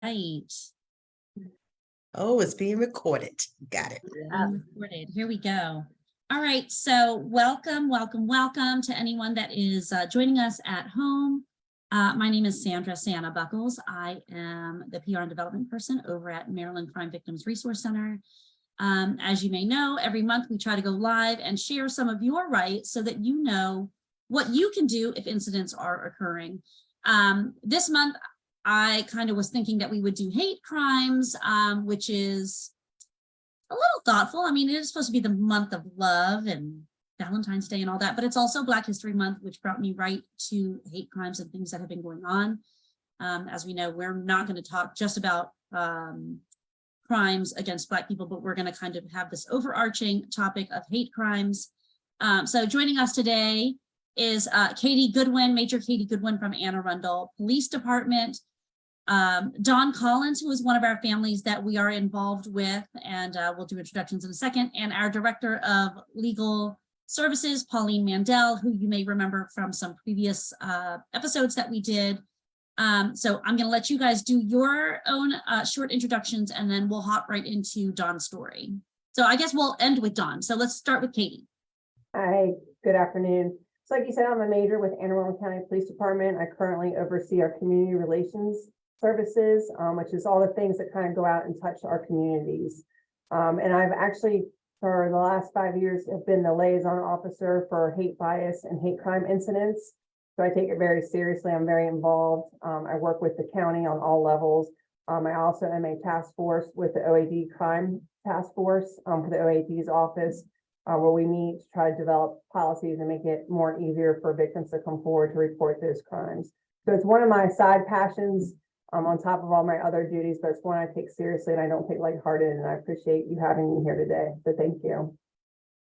right. Oh, it's being recorded. Got it. Recorded. Here we go. All right. So welcome to anyone that is joining us at home. My name is Sandra Santa Buckles. I am the PR and development person over at Maryland Crime Victims Resource Center. As you may know, every month we try to go live and share some of your rights so that you know what you can do if incidents are occurring. This month, I kind of was thinking that we would do hate crimes, which is a little thoughtful. I mean, it is supposed to be the month of love and Valentine's Day and all that, but it's also Black History Month, which brought me right to hate crimes and things that have been going on. As we know, we're not going to talk just about crimes against Black people, but we're going to kind of have this overarching topic of hate crimes. So joining us today is Katie Goodwin, Major Katie Goodwin from Anne Arundel Police Department. Dawn Collins, who is one of our families that we are involved with, and we'll do introductions in a second, and our Director of Legal Services, Pauline Mandel, who you may remember from some previous episodes that we did. So I'm going to let you guys do your own short introductions, and then we'll hop right into Dawn's story. So I guess we'll end with Dawn. So let's start with Katie. Hi, good afternoon. So like you said, I'm a major with Anne Arundel County Police Department. I currently oversee our community relations services, which is all the things that kind of go out and touch our communities. And I've actually, for the last 5 years, have been the liaison officer for hate bias and hate crime incidents. So I take it very seriously. I'm very involved. I work with the county on all levels. I also am a task force with the OAD crime task force for the OAD's office, where we meet to try to develop policies and make it more easier for victims to come forward to report those crimes. So it's one of my side passions on top of all my other duties, but it's one I take seriously and I don't take lighthearted, and I appreciate you having me here today. So thank you.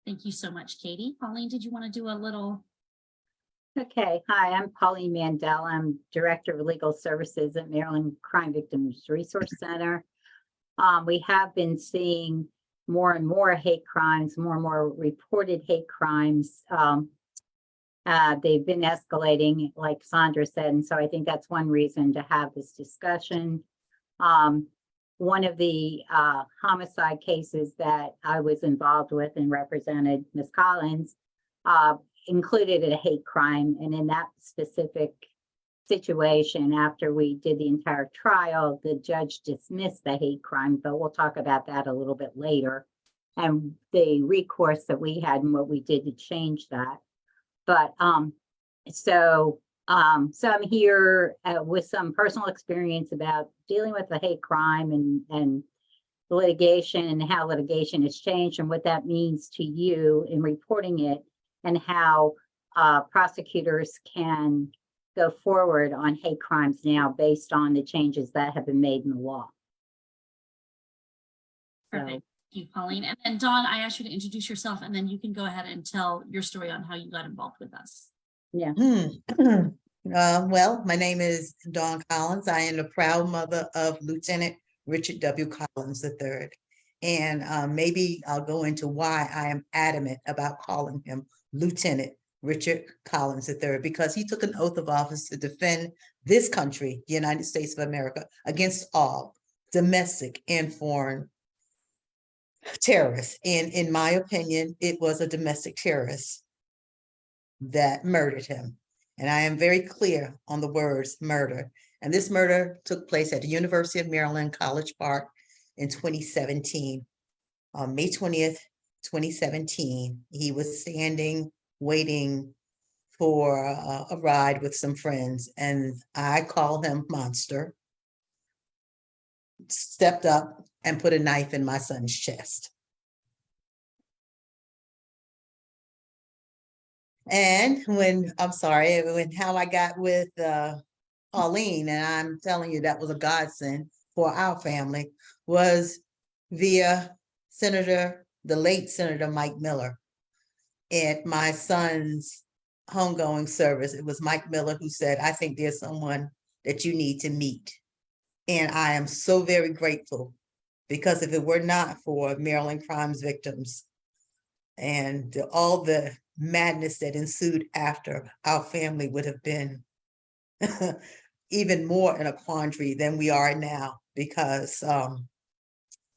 Thank you so much, Katie. Pauline, did you want to do a little? Okay, hi, I'm Pauline Mandel. I'm Director of Legal Services at Maryland Crime Victims Resource Center. We have been seeing more and more hate crimes, more and more reported hate crimes. They've been escalating, like Sandra said, and so I think that's one reason to have this discussion. One of the homicide cases that I was involved with and represented, Ms. Collins, included a hate crime, and in that specific situation, after we did the entire trial, the judge dismissed the hate crime, but we'll talk about that a little bit later, and the recourse that we had and what we did to change that. But so I'm here with some personal experience about dealing with the hate crime and litigation, and how litigation has changed and what that means to you in reporting it, and how prosecutors can go forward on hate crimes now based on the changes that have been made in the law. Perfect. Thank you, Pauline. And then Dawn, I asked you to introduce yourself, and then you can go ahead and tell your story on how you got involved with us. Yeah. Well, my name is Dawn Collins. I am the proud mother of Lieutenant Richard W. Collins III. And maybe I'll go into why I am adamant about calling him Lieutenant Richard Collins III, because he took an oath of office to defend this country, the United States of America, against all domestic and foreign terrorists. And in my opinion, it was a domestic terrorist that murdered him. And I am very clear on the words murder. And this murder took place at the University of Maryland, College Park in 2017. On May 20th, 2017, he was standing, waiting for a ride with some friends. And I call him Monster, stepped up and put a knife in my son's chest. And how I got with Pauline, and I'm telling you that was a godsend for our family, was via the late Senator Mike Miller. At my son's homegoing service, it was Mike Miller who said, I think there's someone that you need to meet. And I am so very grateful, because if it were not for Maryland crimes victims and all the madness that ensued after, our family would have been even more in a quandary than we are now. because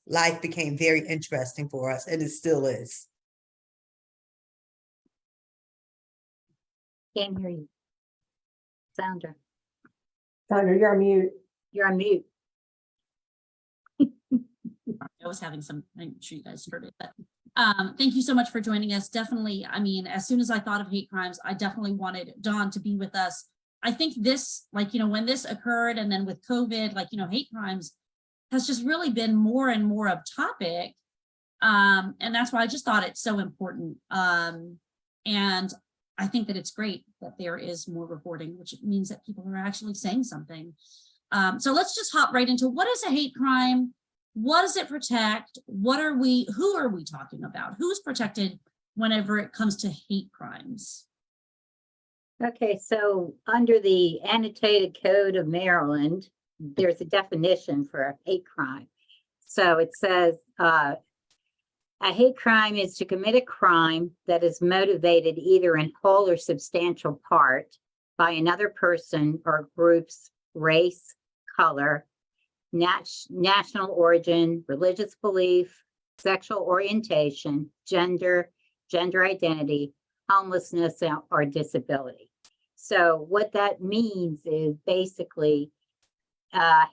life became very interesting for us, and it still is. Can't hear you. Sandra, Sandra, you're on mute. you're on mute. I was having some, I'm sure you guys heard it, but thank you so much for joining us. Definitely, I mean, as soon as I thought of hate crimes, I definitely wanted Dawn to be with us. I think this, like, you know, when this occurred and then with COVID, like, you know, hate crimes has just really been more and more of topic. And that's why I just thought it's so important. And I think that it's great that there is more reporting, which means that people are actually saying something. So let's just hop right into what is a hate crime? What does it protect? Who are we talking about? Who's protected whenever it comes to hate crimes? Okay, so under the annotated code of Maryland, there's a definition for a hate crime. So it says, a hate crime is to commit a crime that is motivated either in whole or substantial part by another person or group's race, color, national origin, religious belief, sexual orientation, gender identity, homelessness, or disability. So what that means is basically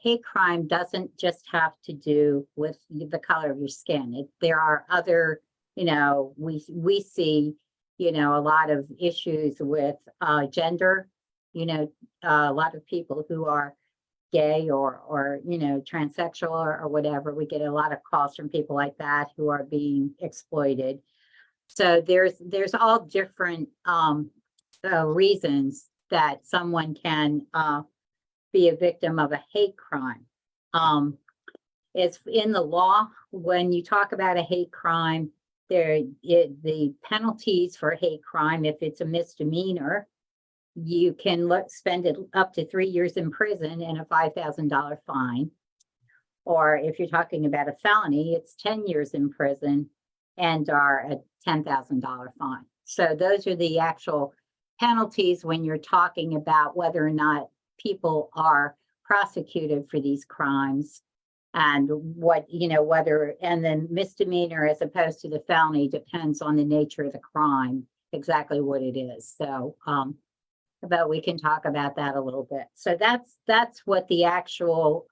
hate crime doesn't just have to do with the color of your skin. There are other, you know, we see, you know, a lot of issues with gender, you know, a lot of people who are gay or you know, transsexual or whatever. We get a lot of calls from people like that who are being exploited. So there's all different reasons that someone can be a victim of a hate crime. It's in the law, when you talk about a hate crime, the penalties for hate crime, if it's a misdemeanor, you can spend it up to 3 years in prison and a $5,000 fine. Or if you're talking about a felony, it's 10 years in prison and are a $10,000 fine. So those are the actual penalties when you're talking about whether or not people are prosecuted for these crimes, and what, you know, whether, and then misdemeanor as opposed to the felony depends on the nature of the crime, exactly what it is. So, but we can talk about that a little bit. So that's what the actual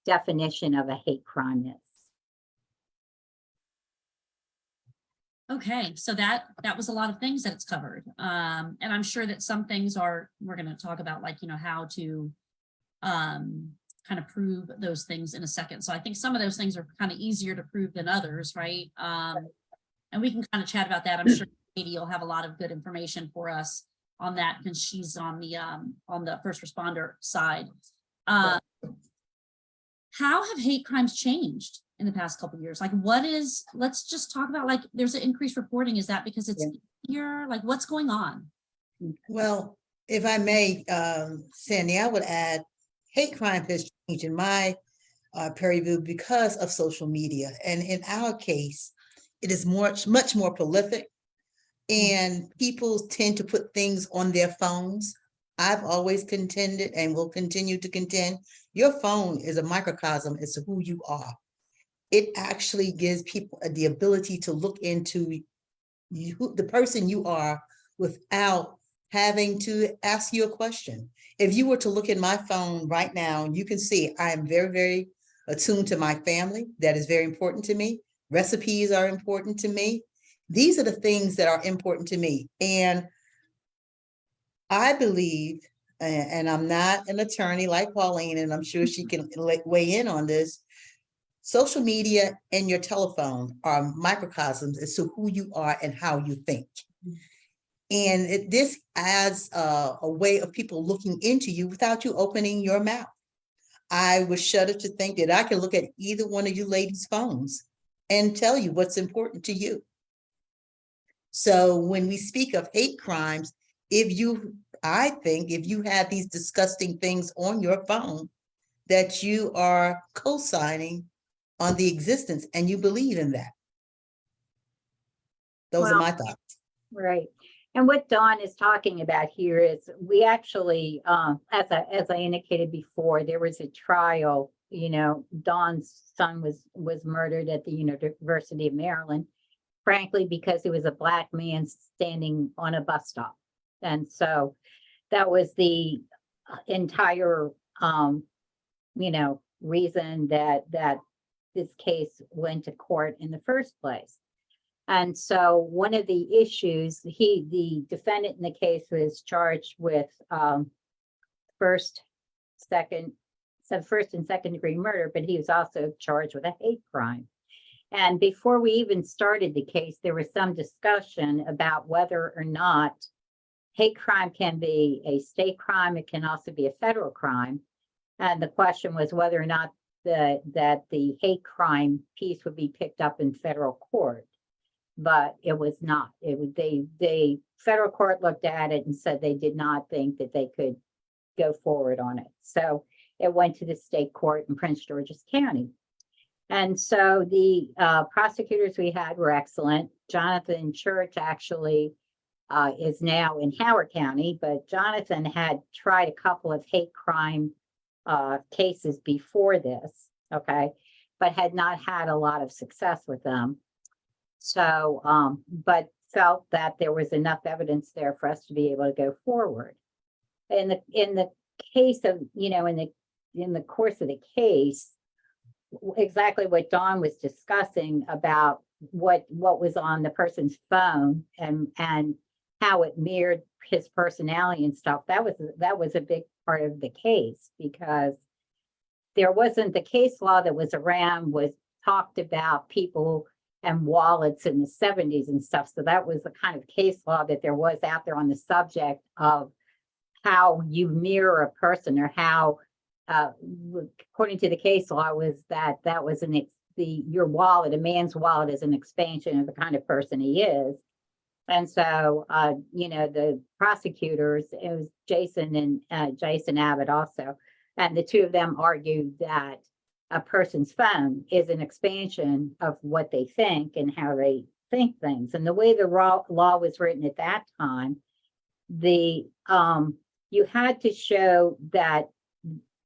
definition of a hate crime is. Okay, so that was a lot of things that it's covered. And I'm sure that some things we're going to talk about, like, you know, how to kind of prove those things in a second. So I think some of those things are kind of easier to prove than others, right? And we can kind of chat about that. I'm sure Katie will have a lot of good information for us on that, because she's on the first responder side. How have hate crimes changed in the past couple of years? Like, let's just talk about, like, there's an increased reporting. Is that because it's easier? Like, what's going on? Well, if I may, Sandy, I would add, hate crime has changed in my purview because of social media. And in our case, it is much more prolific, and people tend to put things on their phones. I've always contended and will continue to contend, your phone is a microcosm as to who you are. It actually gives people the ability to look into the person you are without having to ask you a question. If you were to look at my phone right now, you can see I am very, very attuned to my family. That is very important to me. Recipes are important to me. These are the things that are important to me. And I believe, and I'm not an attorney like Pauline, and I'm sure she can weigh in on this, social media and your telephone are microcosms as to who you are and how you think. And this adds a way of people looking into you without you opening your mouth. I would shudder to think that I could look at either one of you ladies' phones and tell you what's important to you. So when we speak of hate crimes, I think if you have these disgusting things on your phone, that you are co-signing on the existence and you believe in that. Those are my thoughts. Right. And what Dawn is talking about here is we actually, as I indicated before, there was a trial Dawn's son was murdered at the University of Maryland, frankly, because he was a Black man standing on a bus stop. And so that was the entire, reason that this case went to court in the first place. And so one of the issues, the defendant in the case was charged with first and second degree murder, but he was also charged with a hate crime. And before we even started the case, there was some discussion about whether or not hate crime can be a state crime. It can also be a federal crime. And the question was whether or not that the hate crime piece would be picked up in federal court. But it was not. The federal court looked at it and said they did not think that they could go forward on it. So it went to the state court in Prince George's County. And so the prosecutors we had were excellent. Jonathan Church actually is now in Howard County, but Jonathan had tried a couple of hate crime cases before this, okay, but had not had a lot of success with them. So, but felt that there was enough evidence there for us to be able to go forward. In the case of, in the course of the case, exactly what Dawn was discussing about what was on the person's phone and how it mirrored his personality and stuff, that was a big part of the case, because there wasn't, the case law that was around was talked about people and wallets in the 70s and stuff. So that was the kind of case law that there was out there on the subject of how you mirror a person, or how, according to the case law, was that was your wallet, a man's wallet, is an expansion of the kind of person he is. And so, the prosecutors, it was Jason and Jason Abbott also, and the two of them argued that a person's phone is an expansion of what they think and how they think things. And the way the law was written at that time, you had to show that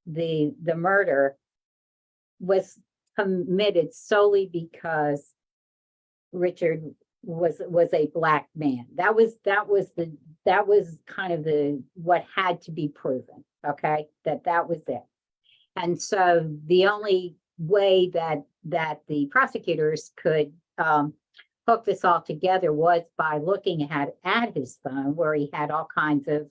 the murder was committed solely because Richard was a Black man. That was kind of what had to be proven. Okay, that was it. And so the only way that the prosecutors could hook this all together was by looking at his phone, where he had all kinds of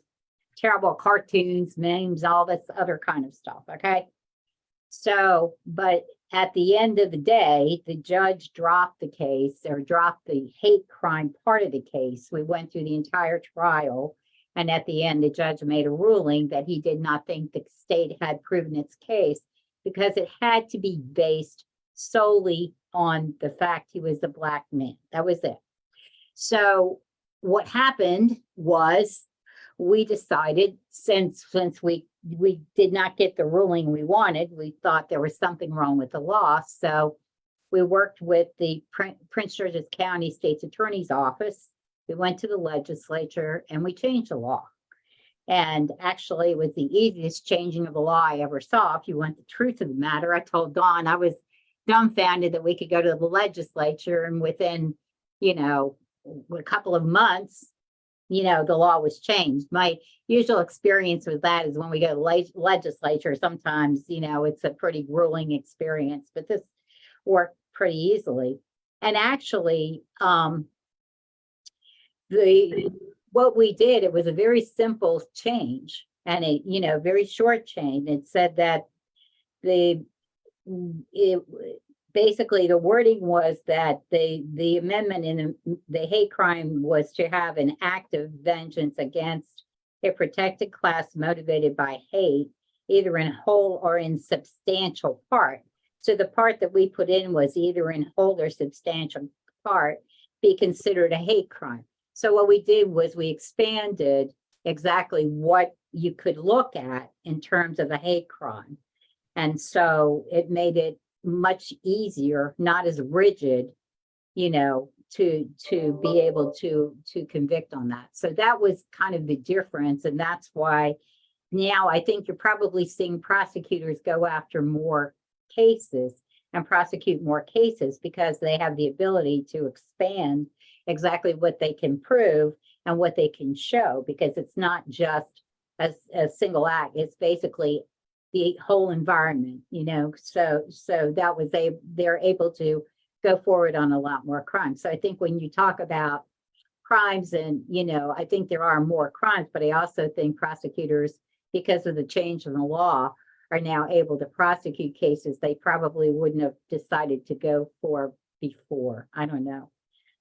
terrible cartoons, memes, all this other kind of stuff. Okay. So, but at the end of the day, the judge dropped the case, or dropped the hate crime part of the case. We went through the entire trial. And at the end, the judge made a ruling that he did not think the state had proven its case, because it had to be based solely on the fact he was a Black man. That was it. So what happened was, we decided, since we did not get the ruling we wanted, we thought there was something wrong with the law. So we worked with the Prince George's County State's Attorney's Office. We went to the legislature and we changed the law. And actually, it was the easiest changing of the law I ever saw. If you want the truth of the matter, I told Dawn I was dumbfounded that we could go to the legislature and within, a couple of months, the law was changed. My usual experience with that is when we go to legislature, sometimes, it's a pretty grueling experience, but this worked pretty easily. And actually, what we did, it was a very simple change and a very short change. It said that basically the wording was that the amendment in the hate crime was to have an act of vengeance against a protected class motivated by hate, either in whole or in substantial part. So the part that we put in was either in whole or substantial part be considered a hate crime. So what we did was we expanded exactly what you could look at in terms of a hate crime. And so it made it much easier, not as rigid, to be able to convict on that. So that was kind of the difference. And that's why now I think you're probably seeing prosecutors go after more cases and prosecute more cases because they have the ability to expand exactly what they can prove and what they can show, because it's not just a single act, it's basically the whole environment, so that was they're able to go forward on a lot more crimes. So I think when you talk about crimes and, I think there are more crimes, but I also think prosecutors, because of the change in the law, are now able to prosecute cases they probably wouldn't have decided to go for before. I don't know.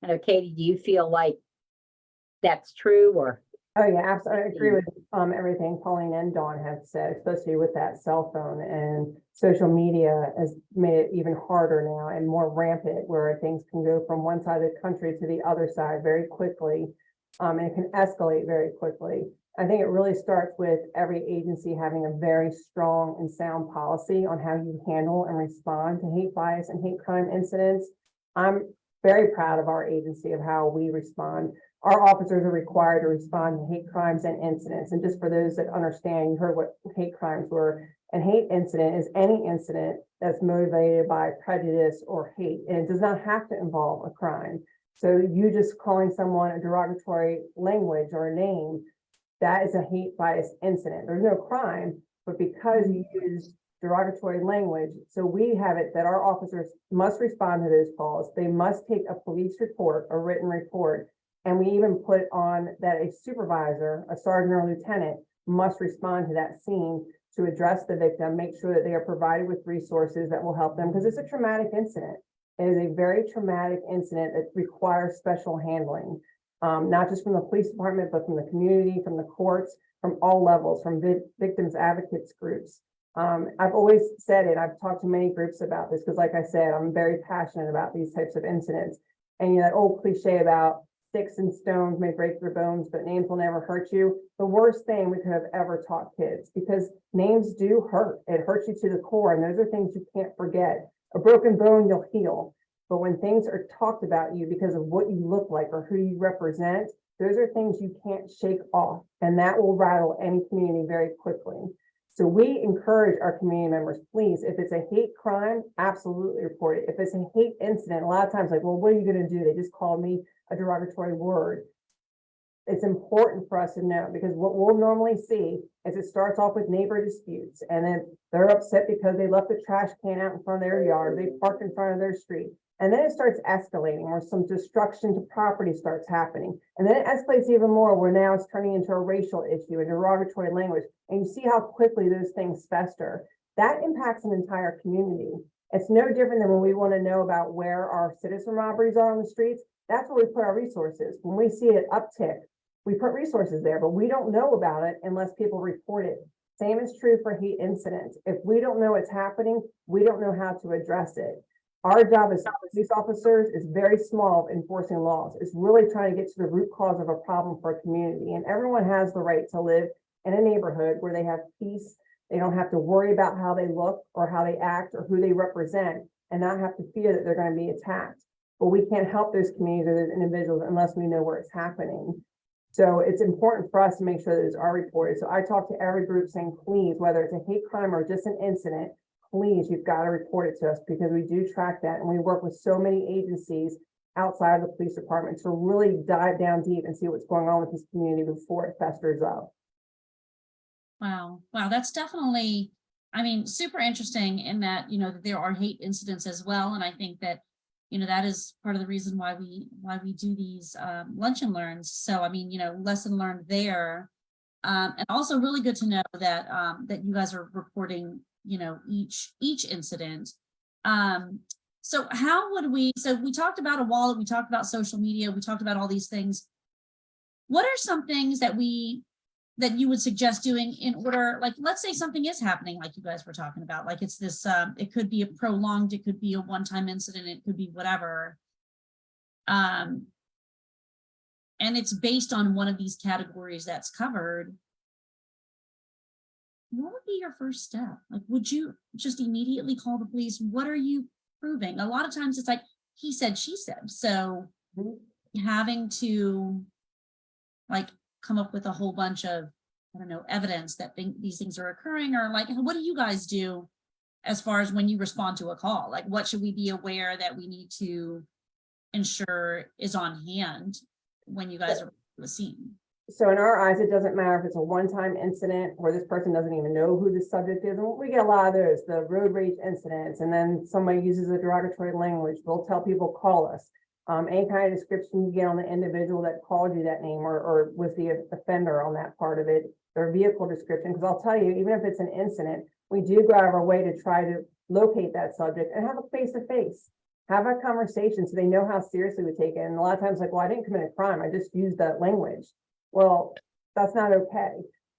I know, Katie, do you feel like that's true or? Oh, yeah, absolutely. I agree with everything Pauline and Dawn have said, especially with that cell phone, and social media has made it even harder now and more rampant, where things can go from one side of the country to the other side very quickly. And it can escalate very quickly. I think it really starts with every agency having a very strong and sound policy on how you handle and respond to hate bias and hate crime incidents. I'm very proud of our agency of how we respond. Our officers are required to respond to hate crimes and incidents. And just for those that understand, you heard what hate crimes were. And hate incident is any incident that's motivated by prejudice or hate, and it does not have to involve a crime. So you just calling someone a derogatory language or a name, that is a hate bias incident. There's no crime, but because you use derogatory language, so we have it that our officers must respond to those calls. They must take a police report, a written report, and we even put on that a supervisor, a sergeant or lieutenant, must respond to that scene to address the victim, make sure that they are provided with resources that will help them, because it's a traumatic incident. It is a very traumatic incident that requires special handling, not just from the police department, but from the community, from the courts, from all levels, from victims advocates groups. I've always said it, I've talked to many groups about this, because like I said, I'm very passionate about these types of incidents. And that old cliche about sticks and stones may break your bones, but names will never hurt you. The worst thing we could have ever taught kids, because names do hurt. It hurts you to the core, and those are things you can't forget. A broken bone, you'll heal. But when things are talked about you because of what you look like or who you represent, those are things you can't shake off, and that will rattle any community very quickly. So we encourage our community members, please, if it's a hate crime, absolutely report it. If it's a hate incident, a lot of times like, well, what are you going to do? They just called me a derogatory word. It's important for us to know, because what we'll normally see is it starts off with neighbor disputes, and then they're upset because they left the trash can out in front of their yard, they parked in front of their street. And then it starts escalating, where some destruction to property starts happening. And then it escalates even more, where now it's turning into a racial issue, a derogatory language. And you see how quickly those things fester. That impacts an entire community. It's no different than when we want to know about where our citizen robberies are on the streets. That's where we put our resources. When we see an uptick, we put resources there, but we don't know about it unless people report it. Same is true for hate incidents. If we don't know it's happening, we don't know how to address it. Our job as police officers is very small of enforcing laws. It's really trying to get to the root cause of a problem for a community. And everyone has the right to live in a neighborhood where they have peace. They don't have to worry about how they look or how they act or who they represent, and not have to fear that they're going to be attacked. But we can't help those communities or those individuals unless we know where it's happening. So it's important for us to make sure that those are reported. So I talk to every group saying, please, whether it's a hate crime or just an incident, please, you've got to report it to us, because we do track that. And we work with so many agencies outside of the police department to really dive down deep and see what's going on with this community before it festers up. Wow. Wow. That's definitely, I mean, super interesting in that, that there are hate incidents as well. And I think that, that is part of the reason why we do these lunch and learns. So, I mean, lesson learned there. And also really good to know that that you guys are reporting, each incident. So how would so we talked about a wallet, we talked about social media, we talked about all these things. What are some things that you would suggest doing in order, like, let's say something is happening, like you guys were talking about, like it's this, it could be a prolonged, it could be a one-time incident, it could be whatever. And it's based on one of these categories that's covered. What would be your first step? Like, would you just immediately call the police? What are you proving? A lot of times it's like, he said, she said. So having to like come up with a whole bunch of, I don't know, evidence that these things are occurring, or like, what do you guys do as far as when you respond to a call? Like, what should we be aware that we need to ensure is on hand when you guys are at the scene? So in our eyes, it doesn't matter if it's a one-time incident where this person doesn't even know who the subject is. And we get a lot of those, the road rage incidents, and then somebody uses a derogatory language. We'll tell people, call us. Any kind of description you get on the individual that called you that name or was the offender on that part of it, their vehicle description. Because I'll tell you, even if it's an incident, we do go out of our way to try to locate that subject and have a face-to-face. Have a conversation so they know how seriously we take it. And a lot of times, like, well, I didn't commit a crime. I just used that language. Well, that's not okay.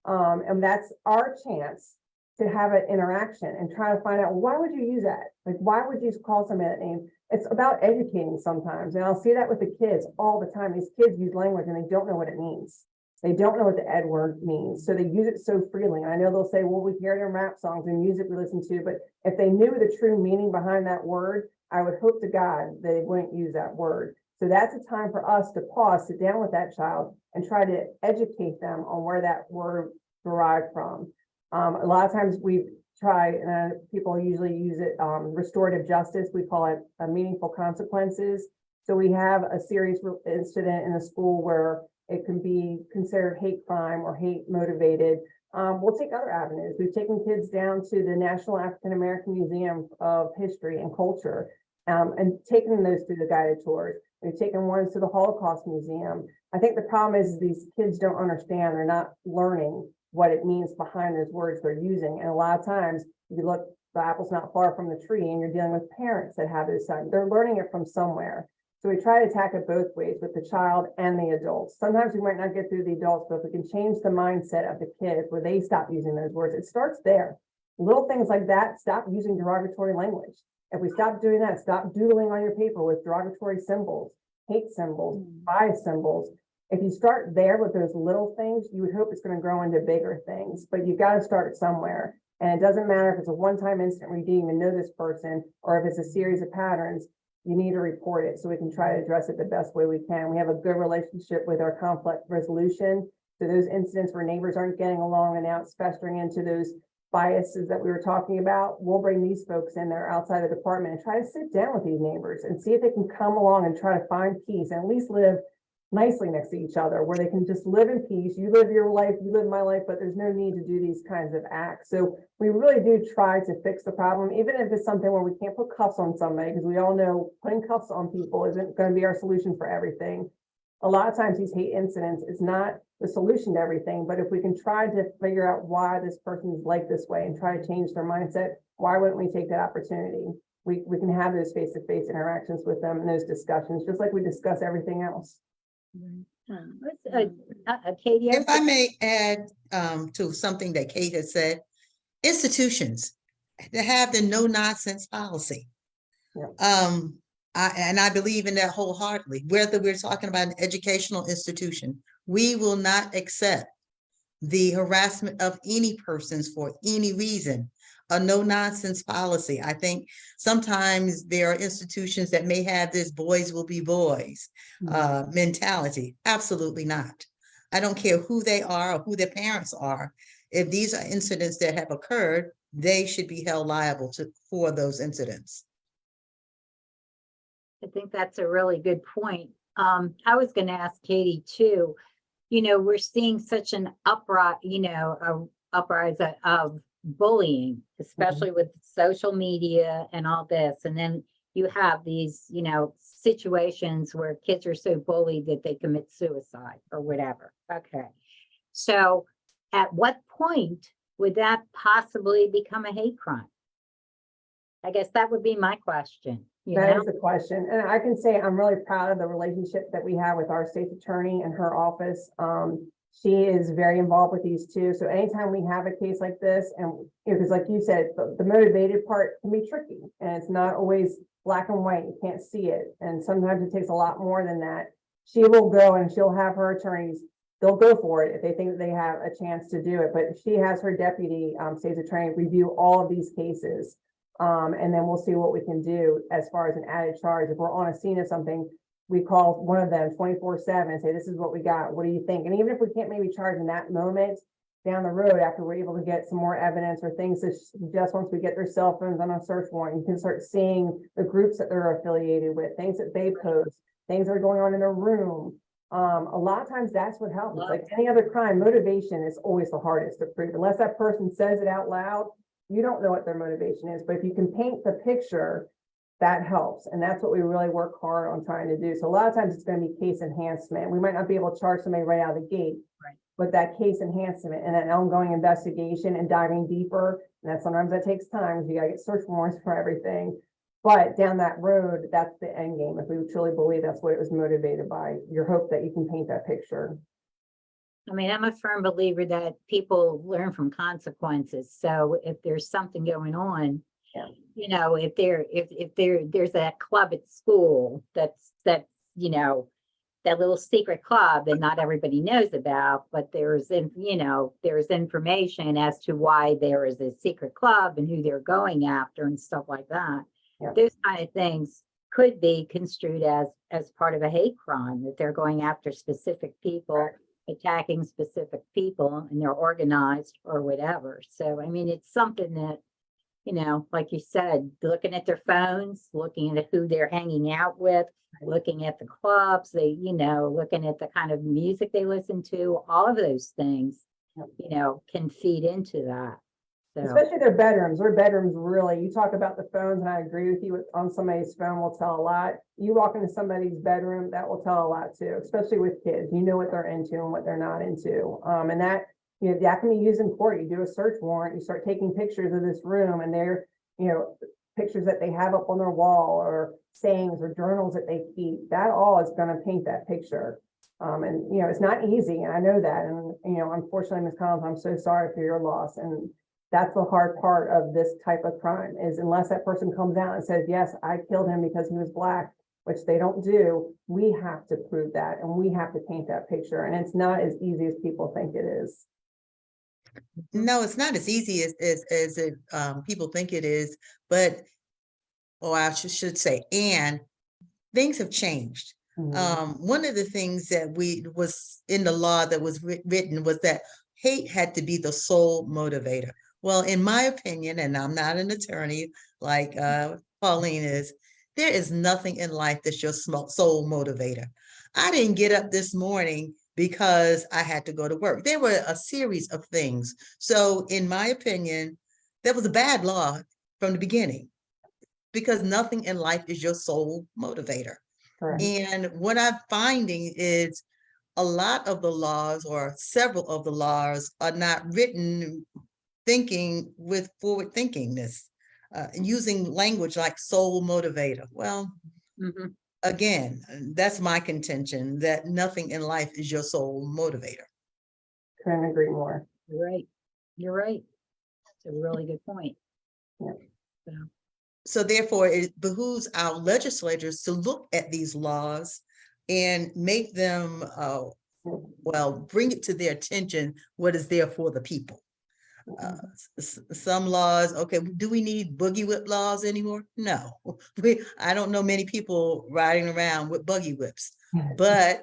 And that's our chance to have an interaction and try to find out, why would you use that? Like, why would you call somebody that name? It's about educating sometimes. And I'll see that with the kids all the time. These kids use language and they don't know what it means. They don't know what the Ed word means. So they use it so freely. And I know they'll say, well, we hear it in rap songs and music we listen to, but if they knew the true meaning behind that word, I would hope to God that they wouldn't use that word. So that's a time for us to pause, sit down with that child and try to educate them on where that word derived from. A lot of times we try, and people usually use it, restorative justice. We call it meaningful consequences. So we have a serious incident in a school where it can be considered hate crime or hate motivated. We'll take other avenues. We've taken kids down to the National African American Museum of History and Culture and taken those through the guided tours. We've taken ones to the Holocaust Museum. I think the problem is these kids don't understand. They're not learning what it means behind those words they're using. And a lot of times you look, the apple's not far from the tree and you're dealing with parents that have those signs. They're learning it from somewhere. So we try to attack it both ways with the child and the adults. Sometimes we might not get through the adults, but if we can change the mindset of the kids where they stop using those words, it starts there. Little things like that, stop using derogatory language. If we stop doing that, stop doodling on your paper with derogatory symbols, hate symbols, bias symbols. If you start there with those little things, you would hope it's going to grow into bigger things, but you've got to start somewhere. And it doesn't matter if it's a one-time incident where you didn't even know this person, or if it's a series of patterns, you need to report it so we can try to address it the best way we can. We have a good relationship with our conflict resolution. So those incidents where neighbors aren't getting along and now it's festering into those biases that we were talking about, we'll bring these folks in there outside the department and try to sit down with these neighbors and see if they can come along and try to find peace and at least live nicely next to each other, where they can just live in peace. You live your life, you live my life, but there's no need to do these kinds of acts. So we really do try to fix the problem, even if it's something where we can't put cuffs on somebody, because we all know putting cuffs on people isn't going to be our solution for everything. A lot of times these hate incidents is not the solution to everything, but if we can try to figure out why this person is like this way and try to change their mindset, why wouldn't we take that opportunity? We can have those face-to-face interactions with them and those discussions, just like we discuss everything else. Katie, If I may add to something that Kate has said, institutions to have the no nonsense policy. Yeah. I believe in that wholeheartedly. Whether we're talking about an educational institution, we will not accept the harassment of any persons for any reason. A no nonsense policy. I think sometimes there are institutions that may have this boys will be boys mentality. Absolutely not. I don't care who they are or who their parents are. If these are incidents that have occurred, they should be held liable for those incidents. I think that's a really good point. I was going to ask Katie too, we're seeing such an uprising of bullying, especially with social media and all this. And then you have these, situations where kids are so bullied that they commit suicide or whatever. Okay. So at what point would that possibly become a hate crime? I guess that would be my question. That is the question. And I can say I'm really proud of the relationship that we have with our state's attorney and her office. She is very involved with these two. So anytime we have a case like this, and because like you said, the motivated part can be tricky and it's not always black and white. You can't see it. And sometimes it takes a lot more than that. She will go and she'll have her attorneys, they'll go for it if they think that they have a chance to do it. But she has her deputy state's attorney review all of these cases. And then we'll see what we can do as far as an added charge. If we're on a scene of something, we call one of them 24/7 and say, this is what we got. What do you think? And even if we can't maybe charge in that moment, down the road, after we're able to get some more evidence or things to suggest, once we get their cell phones on a search warrant, you can start seeing the groups that they're affiliated with, things that they post, things that are going on in their room. A lot of times that's what helps. It's like any other crime, motivation is always the hardest to prove. Unless that person says it out loud, you don't know what their motivation is. But if you can paint the picture, that helps. And that's what we really work hard on trying to do. So a lot of times it's going to be case enhancement. We might not be able to charge somebody right out of the gate. Right. But that case enhancement and that ongoing investigation and diving deeper, and that sometimes that takes time because you gotta get search warrants for everything. But down that road, that's the end game. If we truly believe that's what it was motivated by, your hope that you can paint that picture. I mean, I'm a firm believer that people learn from consequences. So if there's something going on, Yeah. you know, if there's a club at school that's, you know, that little secret club that not everybody knows about, but there's information as to why there is a secret club and who they're going after and stuff like that. Yeah. Those kind of things could be construed as part of a hate crime, that they're going after specific people, Right. attacking specific people, and they're organized or whatever. So, I mean, it's something that, you know, like you said, looking at their phones, looking at who they're hanging out with, looking at the clubs, looking at the kind of music they listen to, all of those things, Yep. you know, can feed into that. So, Especially their bedrooms. Their bedrooms really, you talk about the phones, and I agree with you, on somebody's phone will tell a lot. You walk into somebody's bedroom, that will tell a lot too, especially with kids. You know what they're into and what they're not into. And that, you know, that can be used in court. You do a search warrant, you start taking pictures of this room, and they're, you know, pictures that they have up on their wall, or sayings or journals that they keep. That all is going to paint that picture. And, you know, it's not easy. And I know that. And, you know, unfortunately, Ms. Collins, I'm so sorry for your loss. And that's the hard part of this type of crime, is unless that person comes out and says, yes, I killed him because he was Black, which they don't do, we have to prove that, and we have to paint that picture. And it's not as easy as people think it is. No, it's not as easy as it people think it is, but, or I should say, and things have changed. One of the things that was in the law that was written was that hate had to be the sole motivator. Well, in my opinion, and I'm not an attorney like Pauline is, there is nothing in life that's your sole motivator. I didn't get up this morning because I had to go to work. There were a series of things. So in my opinion, that was a bad law from the beginning, because nothing in life is your sole motivator. Correct. And what I'm finding is a lot of the laws, or several of the laws, are not written thinking with forward thinkingness, using language like sole motivator. Well, mhm. again, that's my contention, that nothing in life is your sole motivator. Couldn't agree more. You're right. You're right. It's a really good point. Yeah. So, So therefore, it behooves our legislators to look at these laws and make them, well, bring it to their attention what is there for the people. Some laws, okay, do we need buggy whip laws anymore? No, I don't know many people riding around with buggy whips, but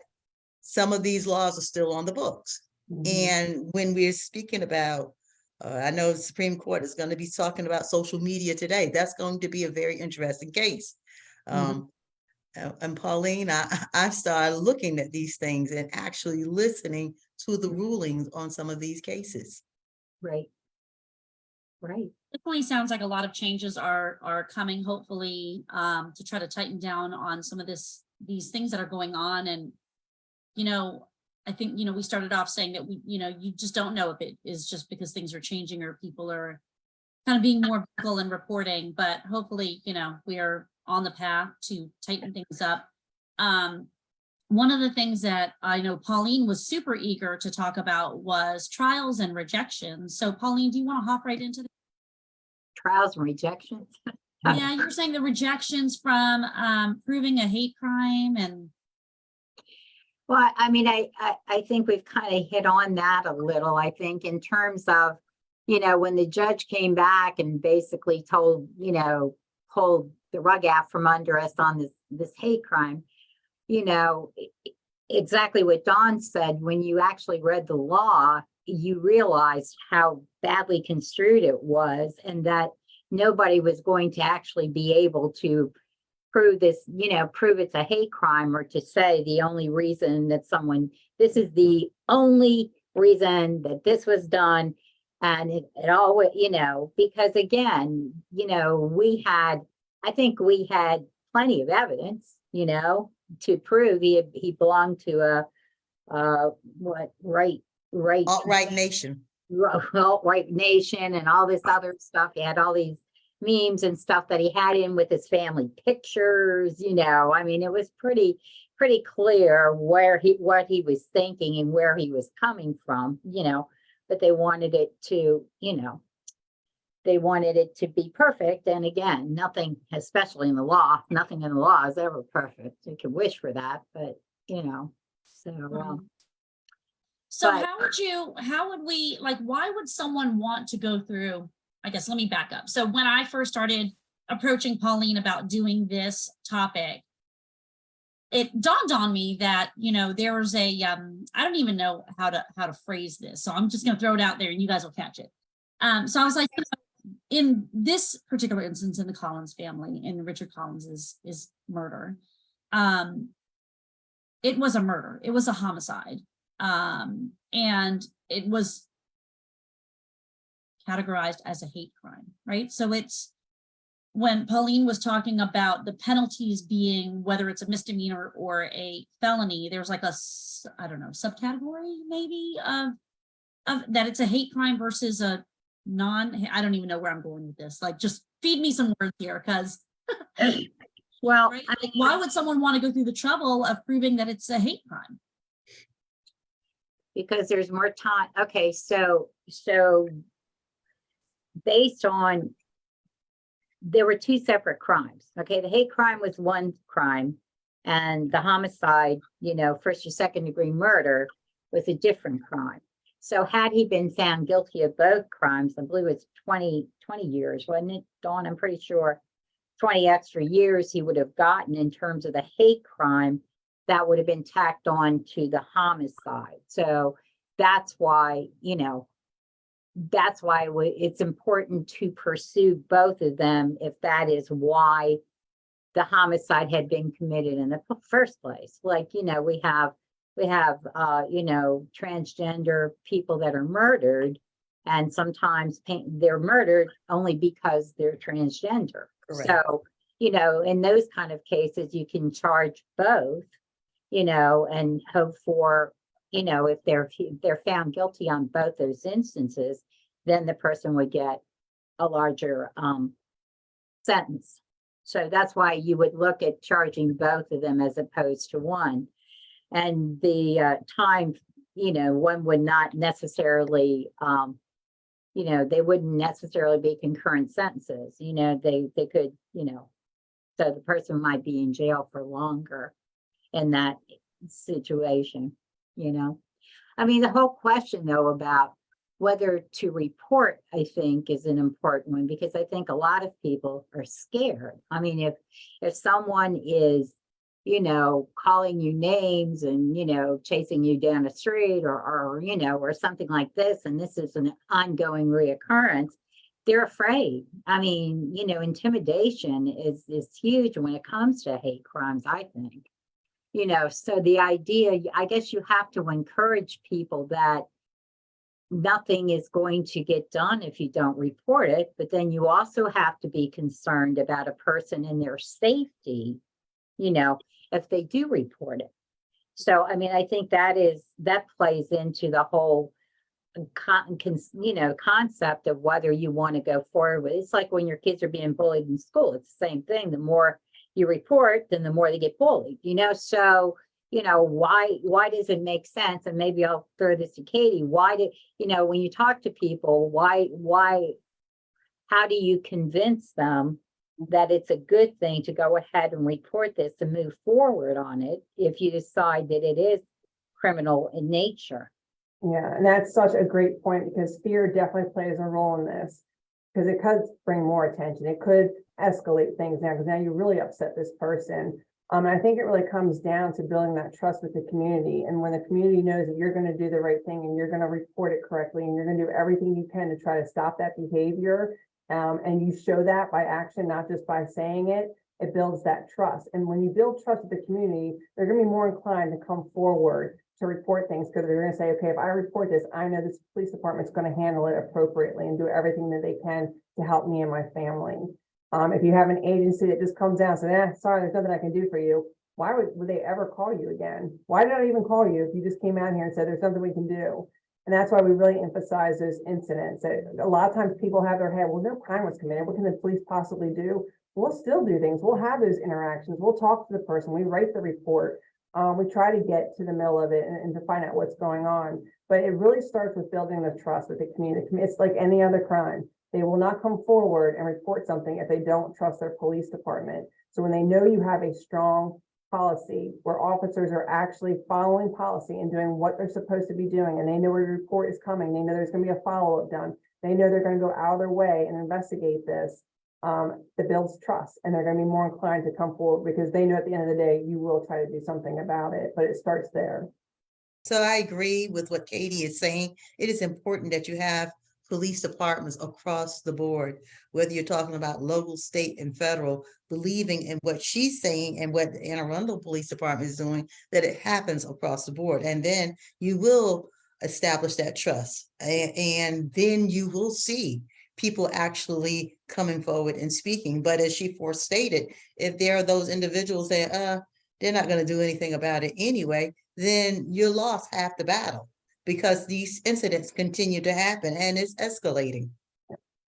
some of these laws are still on the books. And when we're speaking about, I know the Supreme Court is going to be talking about social media today. That's going to be a very interesting case. And Pauline, I've started looking at these things and actually listening to the rulings on some of these cases. right. Right. Definitely sounds like a lot of changes are coming, hopefully, to try to tighten down on some of these things that are going on. And, you know, I think, you know, we started off saying that you just don't know if it is just because things are changing or people are kind of being more vocal and reporting, but hopefully, you know, we are on the path to tighten things up. One of the things that I know Pauline was super eager to talk about was trials and rejections. So Pauline, do you want to hop right into that? Trials and rejections. Yeah, you're saying the rejections from proving a hate crime and. Well, I mean, I think we've kind of hit on that a little, I think, in terms of, you know, when the judge came back and basically told, you know, pulled the rug out from under us on this hate crime, you know, exactly what Dawn said, when you actually read the law, you realized how badly construed it was, and that nobody was going to actually be able to prove this, prove it's a hate crime, or to say the only reason that this is the only reason that this was done. And it always, because again, I think we had plenty of evidence, to prove he belonged to right, Alt-right nation. alt-right nation and all this other stuff. He had all these memes and stuff that he had in with his family pictures, I mean, it was pretty clear what he was thinking and where he was coming from, but they wanted it to, they wanted it to be perfect. And again, nothing, especially in the law, nothing in the law is ever perfect. You can wish for that, but so. So But- how would we, like, why would someone want to go through, I guess, let me back up. So when I first started approaching Pauline about doing this topic, it dawned on me that, there was a, I don't even know how to phrase this. So I'm just going to throw it out there and you guys will catch it. So I was like, in this particular instance, in the Collins family, in Richard Collins's murder, it was a murder. It was a homicide. And it was categorized as a hate crime, right? So it's when Pauline was talking about the penalties being, whether it's a misdemeanor or a felony, there's like a, I don't know, subcategory maybe of that it's a hate crime versus a I don't even know where I'm going with this. Like, just feed me some words here, because Well, right? Like, why would someone want to go through the trouble of proving that it's a hate crime? because there's more time. Okay, so based on, there were two separate crimes. Okay, the hate crime was one crime, and the homicide, first or second degree murder was a different crime. So had he been found guilty of both crimes, I believe it's 20 years, wasn't it, Dawn? I'm pretty sure 20 extra years he would have gotten in terms of the hate crime that would have been tacked on to the homicide. So that's why, it's important to pursue both of them if that is why the homicide had been committed in the first place. Like, we have transgender people that are murdered, and sometimes they're murdered only because they're transgender. Correct. So, in those kind of cases, you can charge both, and hope for, if they're found guilty on both those instances, then the person would get a larger sentence. So that's why you would look at charging both of them as opposed to one. And the time, one would not necessarily, they wouldn't necessarily be concurrent sentences. They could, so the person might be in jail for longer in that situation, I mean, the whole question though about whether to report, I think, is an important one, because I think a lot of people are scared. I mean, if someone is, calling you names and, chasing you down the street or something like this, and this is an ongoing reoccurrence, they're afraid. I mean, intimidation is huge when it comes to hate crimes, I think. So the idea, I guess you have to encourage people that nothing is going to get done if you don't report it, but then you also have to be concerned about a person and their safety, if they do report it. So, I mean, I think that plays into the whole concept of whether you want to go forward with. It's like when your kids are being bullied in school, it's the same thing. The more you report, then the more they get bullied, so why does it make sense? And maybe I'll throw this to Katie. When you talk to people, how do you convince them that it's a good thing to go ahead and report this and move forward on it if you decide that it is criminal in nature? Yeah, and that's such a great point, because fear definitely plays a role in this, because it could bring more attention. It could escalate things now, because now you really upset this person. And I think it really comes down to building that trust with the community. And when the community knows that you're going to do the right thing and you're going to report it correctly and you're going to do everything you can to try to stop that behavior, and you show that by action, not just by saying it, it builds that trust. And when you build trust with the community, they're going to be more inclined to come forward to report things because they're going to say, okay, if I report this, I know this police department's going to handle it appropriately and do everything that they can to help me and my family. If you have an agency that just comes down and says, sorry, there's nothing I can do for you, why would they ever call you again? Why did I even call you if you just came out here and said there's nothing we can do? And that's why we really emphasize those incidents. A lot of times people have their head, well, no crime was committed. What can the police possibly do? We'll still do things. We'll have those interactions. We'll talk to the person. We write the report. We try to get to the middle of it and to find out what's going on. But it really starts with building the trust with the community. It's like any other crime. They will not come forward and report something if they don't trust their police department. So when they know you have a strong policy where officers are actually following policy and doing what they're supposed to be doing, and they know where the report is coming, they know there's going to be a follow-up done, they know they're going to go out of their way and investigate this, it builds trust, and they're going to be more inclined to come forward because they know at the end of the day you will try to do something about it. But it starts there. So I agree with what Katie is saying. It is important that you have police departments across the board, whether you're talking about local, state, and federal, believing in what she's saying and what the Anne Arundel Police Department is doing, that it happens across the board. And then you will establish that trust. And then you will see people actually coming forward and speaking. But as she forestated, if there are those individuals that they're not going to do anything about it anyway, then you lost half the battle, because these incidents continue to happen and it's escalating.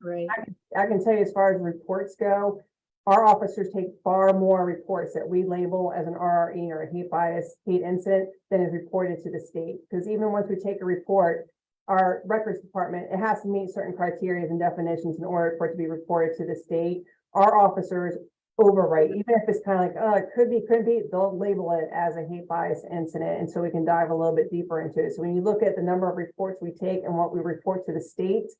Right. I can tell you, as far as reports go, our officers take far more reports that we label as an RRE or a hate bias, hate incident than is reported to the state. Because even once we take a report, our records department, it has to meet certain criteria and definitions in order for it to be reported to the state. Our officers overwrite, even if it's kind of like, it could be, they'll label it as a hate bias incident. And so we can dive a little bit deeper into it. So when you look at the number of reports we take and what we report to the state,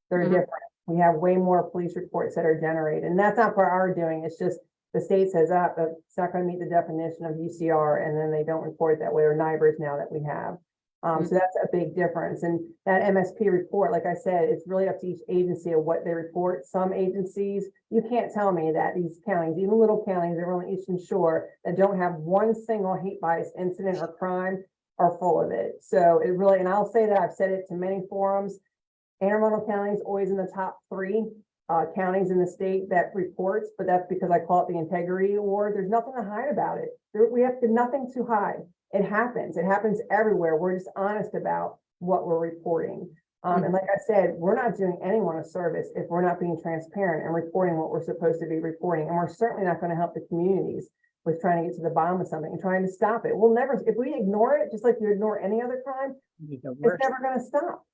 they're different. We have way more police reports that are generated, and that's not for our doing. It's just the state says that it's not going to meet the definition of UCR, and then they don't report that way, or NIBRs now that we have. So that's a big difference. And that MSP report, like I said, it's really up to each agency of what they report. Some agencies, you can't tell me that these counties, even little counties that are on the Eastern Shore, that don't have one single hate bias incident or crime, are full of it. So it really, and I'll say that, I've said it to many forums, Anne Arundel County is always in the top 3 counties in the state that reports, but that's because I call it the Integrity Award. There's nothing to hide about it. We have nothing to hide. It happens. It happens everywhere. We're just honest about what we're reporting. And like I said, we're not doing anyone a service if we're not being transparent and reporting what we're supposed to be reporting. And we're certainly not going to help the communities with trying to get to the bottom of something and trying to stop it. We'll never, if we ignore it, just like you ignore any other crime, it's never going to stop.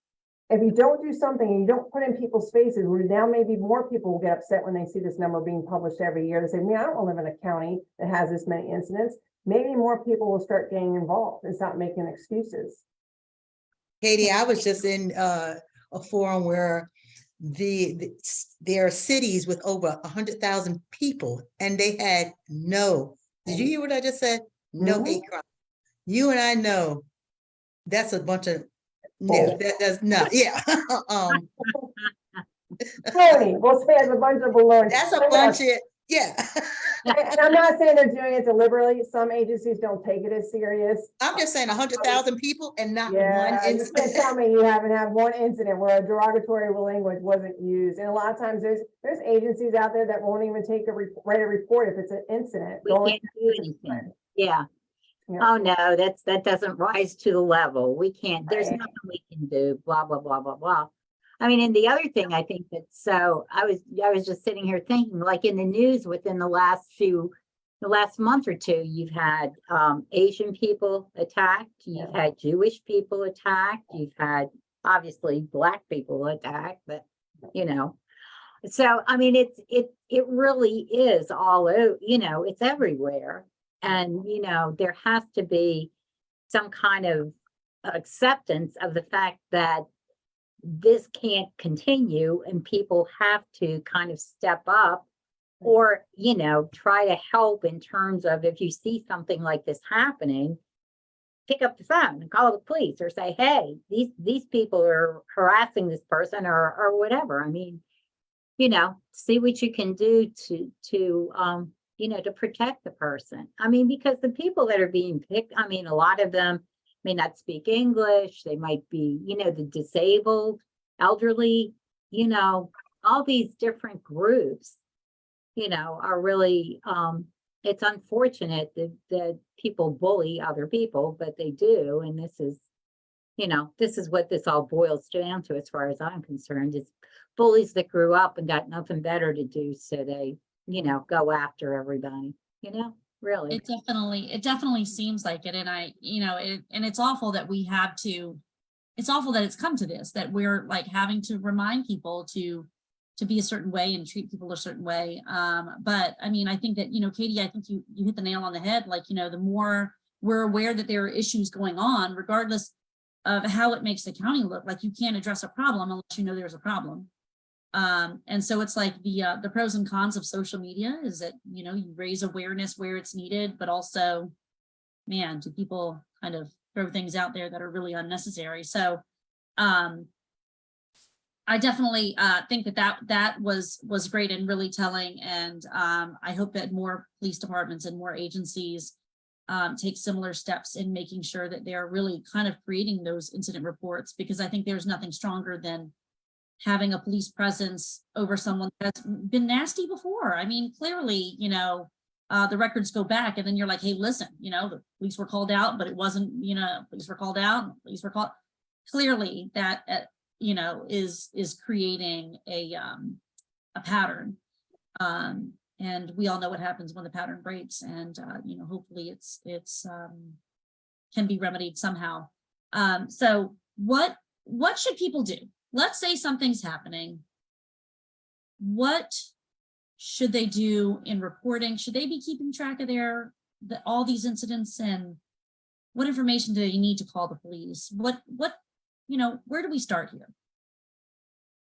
If you don't do something and you don't put in people's faces, where now maybe more people will get upset when they see this number being published every year. They say, man, I don't live in a county that has this many incidents. Maybe more people will start getting involved and stop making excuses. Katie, I was just in a forum where there are cities with over 100,000 people, and they had did you hear what I just said? No hate crime. You and I know that's a bunch of that's not, yeah. Tony, we'll say it's a bunch of baloney. That's a bunch of, yeah. And I'm not saying they're doing it deliberately. Some agencies don't take it as serious. I'm just saying 100,000 people and not one Yeah, you incident. can't tell me you haven't had one incident where a derogatory language wasn't used. And a lot of times there's agencies out there that won't even write a report if it's an incident. We can't do anything. Yeah. Oh, no, that doesn't rise to the level. We can't, there's Right. nothing we can do, blah, blah, blah, blah, blah. I mean, and the other thing I think that, so I was just sitting here thinking, like in the news within the last month or two, you've had Asian people attacked, you've had Jewish people attacked, you've had obviously Black people attacked, but you know. So I mean, it really is all over, you know, it's everywhere. And you know, there has to be some kind of acceptance of the fact that this can't continue, and people have to kind of step up Or, you know, try to help in terms of if you see something like this happening, pick up the phone and call the police or say, hey, these people are harassing this person or whatever. I mean, you know, see what you can do to you know, to protect the person. I mean, because the people that are being picked, I mean, a lot of them may not speak English. They might be, you know, the disabled, elderly, you know, all these different groups, you know, are really, it's unfortunate that people bully other people, but they do. And this is, you know, this is what this all boils down to, as far as I'm concerned, is bullies that grew up and got nothing better to do. So they, you know, go after everybody, you know, really. It definitely seems like it. And and it's awful that it's awful that it's come to this, that we're like having to remind people to be a certain way and treat people a certain way. But I mean, I think that, Katie, I think you hit the nail on the head. Like, the more we're aware that there are issues going on, regardless of how it makes the county look, like you can't address a problem unless you know there's a problem. And so it's like the pros and cons of social media is that, you raise awareness where it's needed, but also, man, do people kind of throw things out there that are really unnecessary. So I definitely think that was great and really telling. And I hope that more police departments and more agencies take similar steps in making sure that they're really kind of creating those incident reports, because I think there's nothing stronger than having a police presence over someone that's been nasty before. I mean, clearly, the records go back and then you're like, hey, listen, the police were called out, but it wasn't, police were called out, police were called. Clearly that, is creating a pattern. And we all know what happens when the pattern breaks, and, hopefully it's can be remedied somehow. So what should people do? Let's say something's happening. What should they do in reporting? Should they be keeping track of all these incidents, and what information do they need to call the police? What, where do we start here?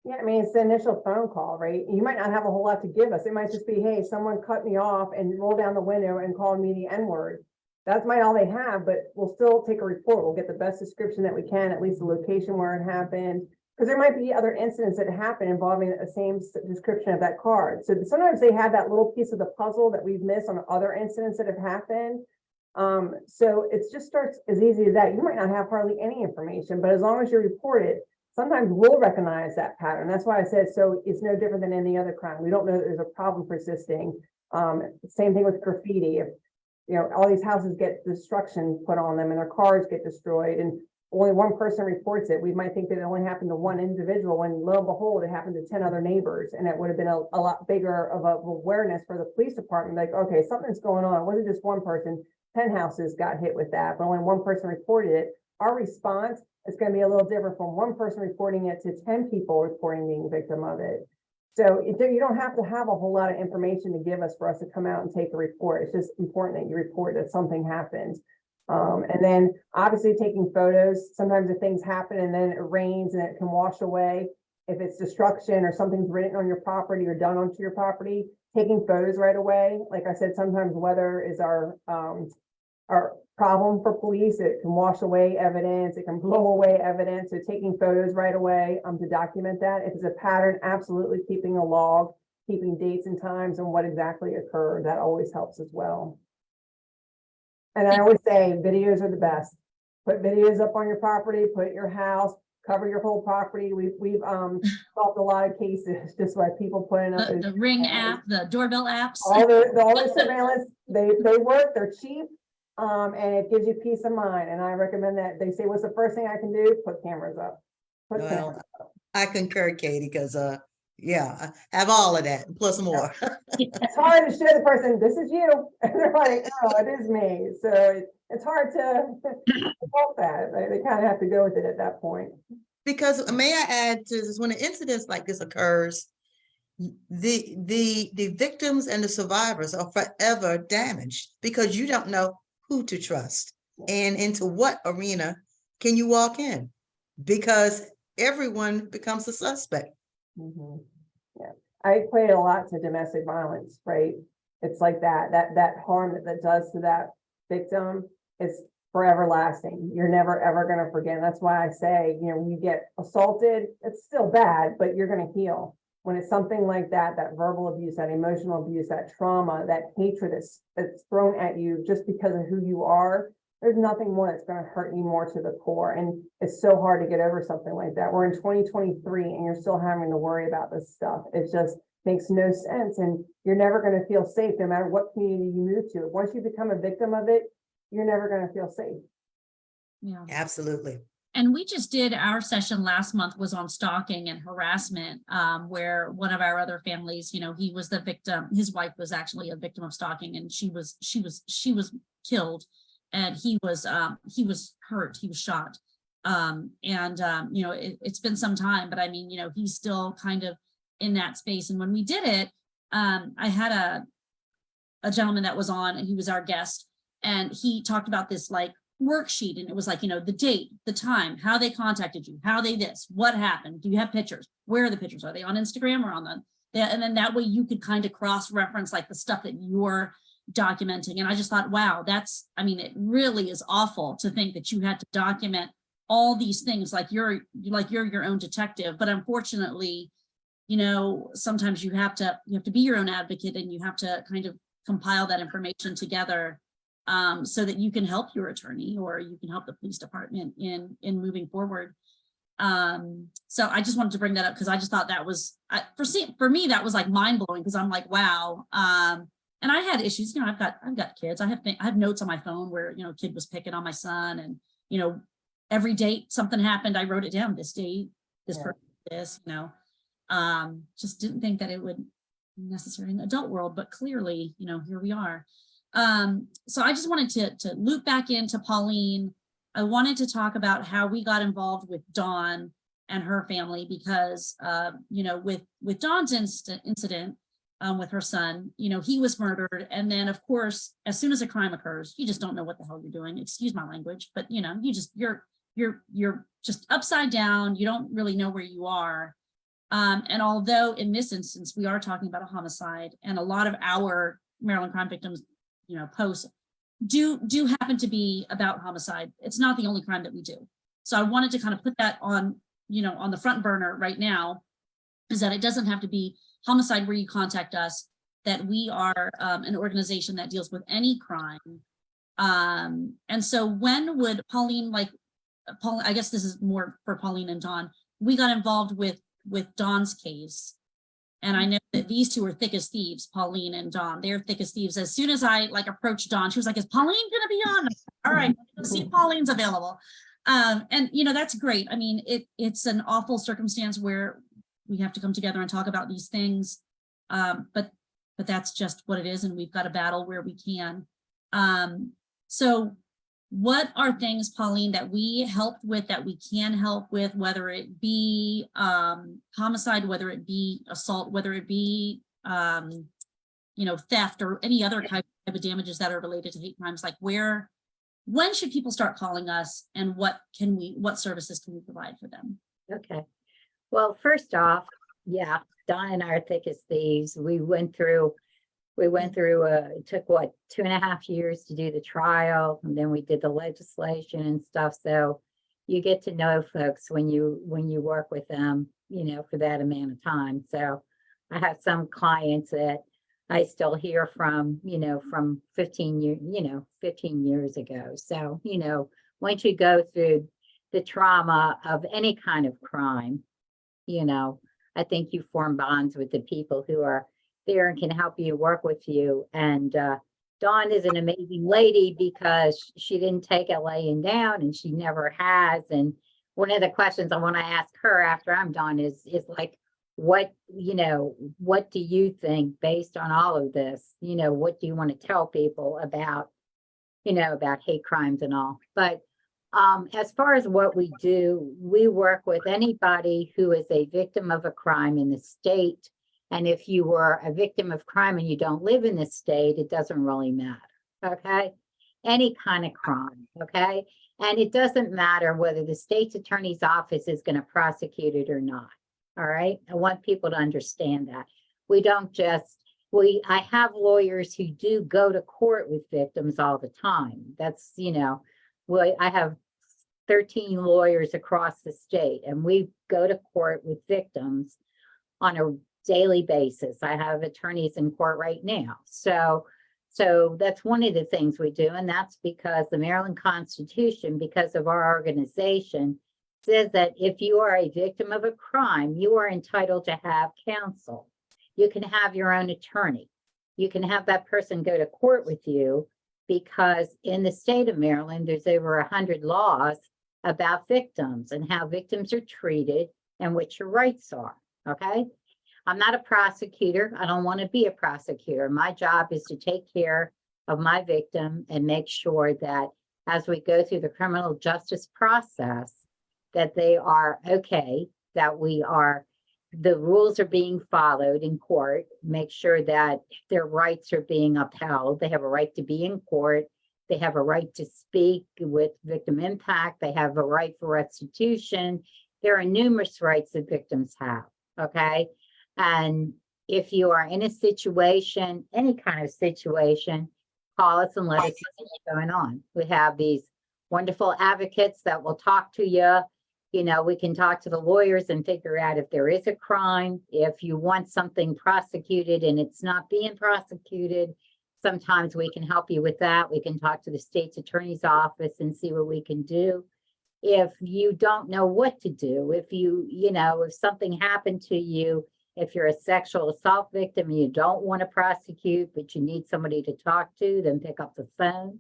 Yeah, I mean, it's the initial phone call, right? You might not have a whole lot to give us. It might just be, hey, someone cut me off and roll down the window and call me the N-word. That's might all they have, but we'll still take a report. We'll get the best description that we can, at least the location where it happened. Because there might be other incidents that happen involving the same description of that card. So sometimes they have that little piece of the puzzle that we've missed on other incidents that have happened. So it just starts as easy as that. You might not have hardly any information, but as long as you report it, sometimes we'll recognize that pattern. That's why I said, so it's no different than any other crime. We don't know that there's a problem persisting. Same thing with graffiti. If, all these houses get destruction put on them and their cars get destroyed and only one person reports it, we might think that it only happened to one individual, when lo and behold, it happened to 10 other neighbors. And it would have been a lot bigger of a awareness for the police department. Like, okay, something's going on. It wasn't just one person. 10 houses got hit with that, but only one person reported it. Our response is going to be a little different from one person reporting it to 10 people reporting being victim of it. So you don't have to have a whole lot of information to give us for us to come out and take a report. It's just important that you report that something happened. And then obviously taking photos. Sometimes if things happen and then it rains and it can wash away, if it's destruction or something's written on your property or done onto your property, taking photos right away. Like I said, sometimes weather is our problem for police. It can wash away evidence. It can blow away evidence. So taking photos right away to document that. If it's a pattern, absolutely keeping a log, keeping dates and times and what exactly occurred. That always helps as well. And I always say videos are the best. Put videos up on your property, put it in your house, cover your whole property. We've solved a lot of cases just by people putting up The Ring app, the doorbell apps. all the surveillance. They work. They're cheap, and it gives you peace of mind. And I recommend that. They say, "What's the first thing I can do? Put cameras up." Well, I concur, Katie, because yeah, I have all of that plus more. It's hard to show the person this is you, and they're like, "Oh, it is me." So it's hard to help that. They kind of have to go with it at that point. Because may I add to this, when an incident like this occurs, the victims and the survivors are forever damaged because you don't know who to trust and into what arena can you walk in, because everyone becomes a suspect. Mm-hmm. Yeah, I equate it a lot to domestic violence, right? It's like that harm that does to that victim is forever lasting. You're never, ever gonna forget. And that's why I say, when you get assaulted, it's still bad, but you're gonna heal. When it's something like that, that verbal abuse, that emotional abuse, that trauma, that hatred that's thrown at you just because of who you are, there's nothing more that's gonna hurt you more to the core. And it's so hard to get over something like that. We're in 2023 and you're still having to worry about this stuff. It just makes no sense. And you're never gonna feel safe no matter what community you move to. Once you become a victim of it, you're never gonna feel safe. Yeah. Absolutely. And we just did, our session last month was on stalking and harassment, where one of our other families, he was the victim. His wife was actually a victim of stalking, and she was killed, and he was hurt. He was shot. It's been some time, but I mean, he's still kind of in that space. And when we did it, I had a gentleman that was on, and he was our guest, and he talked about this like worksheet, and it was like, the date, the time, how they contacted you, how they this, what happened, do you have pictures, where are the pictures, are they on Instagram or on and then that way you could kind of cross-reference like the stuff that you're documenting. And I just thought, wow, it really is awful to think that you had to document all these things like you're your own detective. But unfortunately, sometimes you have to be your own advocate, and you have to kind of compile that information together, so that you can help your attorney, or you can help the police department in moving forward. So I just wanted to bring that up because I just thought that was, for me, that was like mind blowing, because I'm like, wow. And I had issues, I've got kids. I have notes on my phone where, kid was picking on my son, and, every date something happened, I wrote it down, this date, this Yeah. person, this, just didn't think that it would be necessary in the adult world, but clearly, here we are. So I just wanted to loop back into Pauline. I wanted to talk about how we got involved with Dawn and her family, because, with Dawn's incident with her son, he was murdered. And then of course, as soon as a crime occurs, you just don't know what the hell you're doing. Excuse my language, but you're just upside down. You don't really know where you are. And although in this instance, we are talking about a homicide, and a lot of our Maryland crime victims posts do happen to be about homicide, it's not the only crime that we do. So I wanted to kind of put that on, on the front burner right now, is that it doesn't have to be homicide where you contact us, that we are an organization that deals with any crime. And so when would Pauline, I guess this is more for Pauline and Dawn, we got involved with Dawn's case. And I know that these two are thick as thieves, Pauline and Dawn. They're thick as thieves. As soon as I approached Dawn, she was like, "Is Pauline gonna be on?" All right, let's see if Pauline's available. And that's great. I mean, it's an awful circumstance where we have to come together and talk about these things. But that's just what it is, and we've got to battle where we can. So what are things, Pauline, that we helped with, that we can help with, whether it be homicide, whether it be assault, whether it be theft, or any other type of damages that are related to hate crimes? Like when should people start calling us, and what services can we provide for them? Okay. Well, first off, yeah, Dawn and I are thick as thieves. We went through, it took 2.5 years to do the trial, and then we did the legislation and stuff. So you get to know folks when you work with them, for that amount of time. So I have some clients that I still hear from, from 15 years ago. So, once you go through the trauma of any kind of crime, I think you form bonds with the people who are there and can help you, work with you. And Dawn is an amazing lady, because she didn't take it laying down, and she never has. And one of the questions I want to ask her after I'm done is like, what do you think, based on all of this, what do you want to tell people about, about hate crimes and all? But as far as what we do, we work with anybody who is a victim of a crime in the state. And if you were a victim of crime and you don't live in the state, it doesn't really matter. Okay. Any kind of crime. Okay. And it doesn't matter whether the state's attorney's office is going to prosecute it or not. All right. I want people to understand that We don't just, I have lawyers who do go to court with victims all the time. That's, well, I have 13 lawyers across the state, and we go to court with victims on a daily basis. I have attorneys in court right now. So that's one of the things we do. And that's because the Maryland Constitution, because of our organization, says that if you are a victim of a crime, you are entitled to have counsel. You can have your own attorney. You can have that person go to court with you, because in the state of Maryland, there's over 100 laws about victims and how victims are treated and what your rights are. Okay. I'm not a prosecutor. I don't want to be a prosecutor. My job is to take care of my victim and make sure that as we go through the criminal justice process, that they are okay, that the rules are being followed in court, make sure that their rights are being upheld. They have a right to be in court. They have a right to speak with victim impact. They have a right for restitution. There are numerous rights that victims have, okay? And if you are in a situation, any kind of situation, call us and let us know what's going on. We have these wonderful advocates that will talk to you. We can talk to the lawyers and figure out if there is a crime. If you want something prosecuted and it's not being prosecuted, sometimes we can help you with that. We can talk to the state's attorney's office and see what we can do. If you don't know what to do, if something happened to you, if you're a sexual assault victim and you don't want to prosecute, but you need somebody to talk to, then pick up the phone.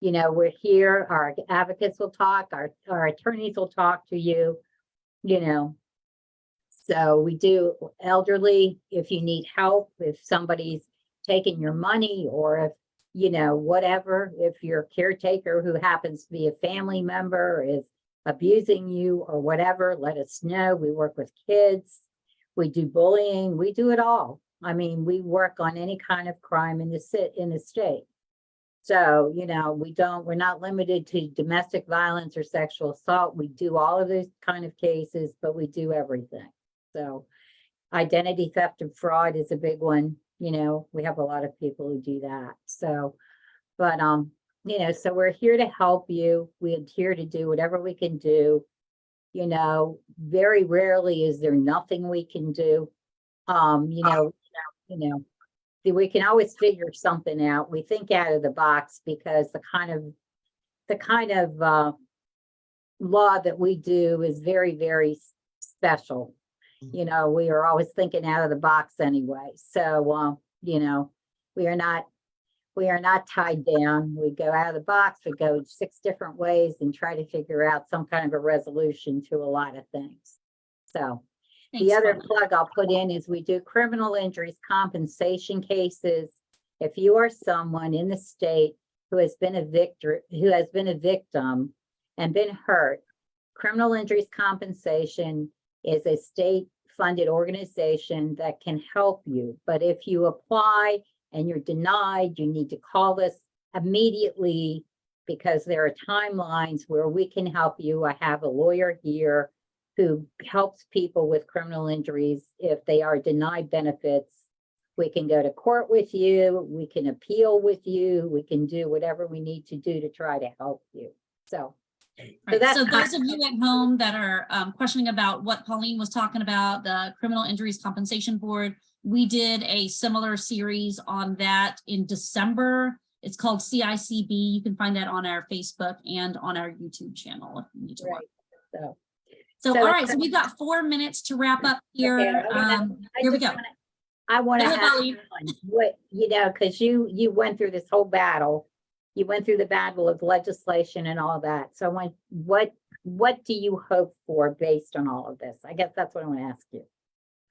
We're here, our advocates will talk, our attorneys will talk to you, So we do elderly, if you need help, if somebody's taking your money, or if, whatever, if your caretaker who happens to be a family member is abusing you or whatever, let us know. We work with kids. We do bullying. We do it all. I mean, we work on any kind of crime in the state. So, we're not limited to domestic violence or sexual assault. We do all of those kind of cases, but we do everything. So identity theft and fraud is a big one. We have a lot of people who do that. So, but, so we're here to help you. We're here to do whatever we can do. Very rarely is there nothing we can do. We can always figure something out. We think out of the box, because the kind of law that we do is very, very special. We are always thinking out of the box anyway. So, we are not tied down. We go out of the box. We go 6 different ways and try to figure out some kind of a resolution to a lot of things. So Thanks, the other Paula. plug I'll put in is we do criminal injuries compensation cases. If you are someone in the state who has been a victim and been hurt, criminal injuries compensation is a state-funded organization that can help you. But if you apply and you're denied, you need to call us immediately, because there are timelines where we can help you. I have a lawyer here who helps people with criminal injuries. If they are denied benefits, we can go to court with you, we can appeal with you, we can do whatever we need to do to try to help you. So Right. that's So kind those of you at home that are questioning about what Pauline was talking about, the Criminal Injuries Compensation Board, we did a similar series on that in December. It's called CICB. You can find that on our Facebook and on our YouTube channel if you need to watch. Right. So, So- all right, so we've got 4 minutes to wrap up here. Here we go. I want to Go ahead, have Pauline. fun. What, because you went through this whole battle. You went through the battle of legislation and all that. So what do you hope for based on all of this? I guess that's what I want to ask you.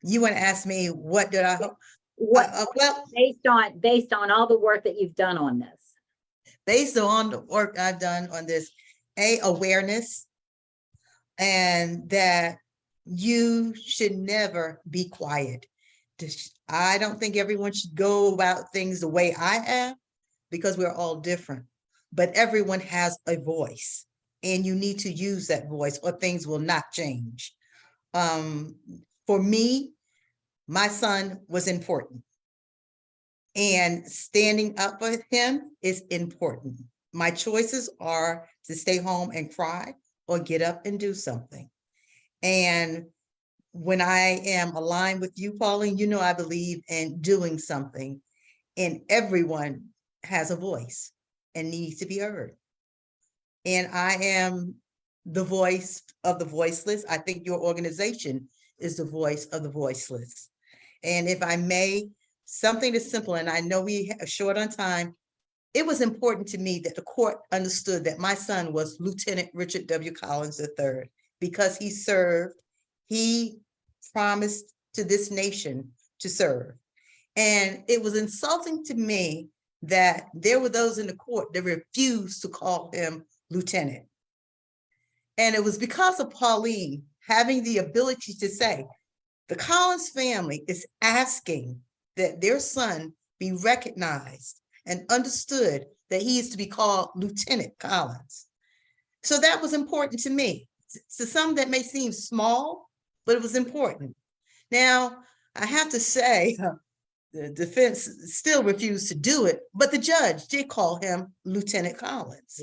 You want to ask me, what did I hope? What Well, based on all the work that you've done on this? based on the work I've done on this, awareness, and that you should never be quiet. I don't think everyone should go about things the way I have, because we're all different, but everyone has a voice, and you need to use that voice or things will not change. For me, my son was important. And standing up for him is important. My choices are to stay home and cry or get up and do something. And when I am aligned with you, Pauline, you know I believe in doing something. And everyone has a voice and needs to be heard. And I am the voice of the voiceless. I think your organization is the voice of the voiceless. And if I may, something as simple, and I know we are short on time, it was important to me that the court understood that my son was Lieutenant Richard W. Collins III because he served, he promised to this nation to serve. And it was insulting to me that there were those in the court that refused to call him lieutenant. And it was because of Pauline having the ability to say, the Collins family is asking that their son be recognized and understood that he is to be called Lieutenant Collins. So that was important to me. To some that may seem small, but it was important. Now, I have to say, the defense still refused to do it, but the judge did call him Lieutenant Collins.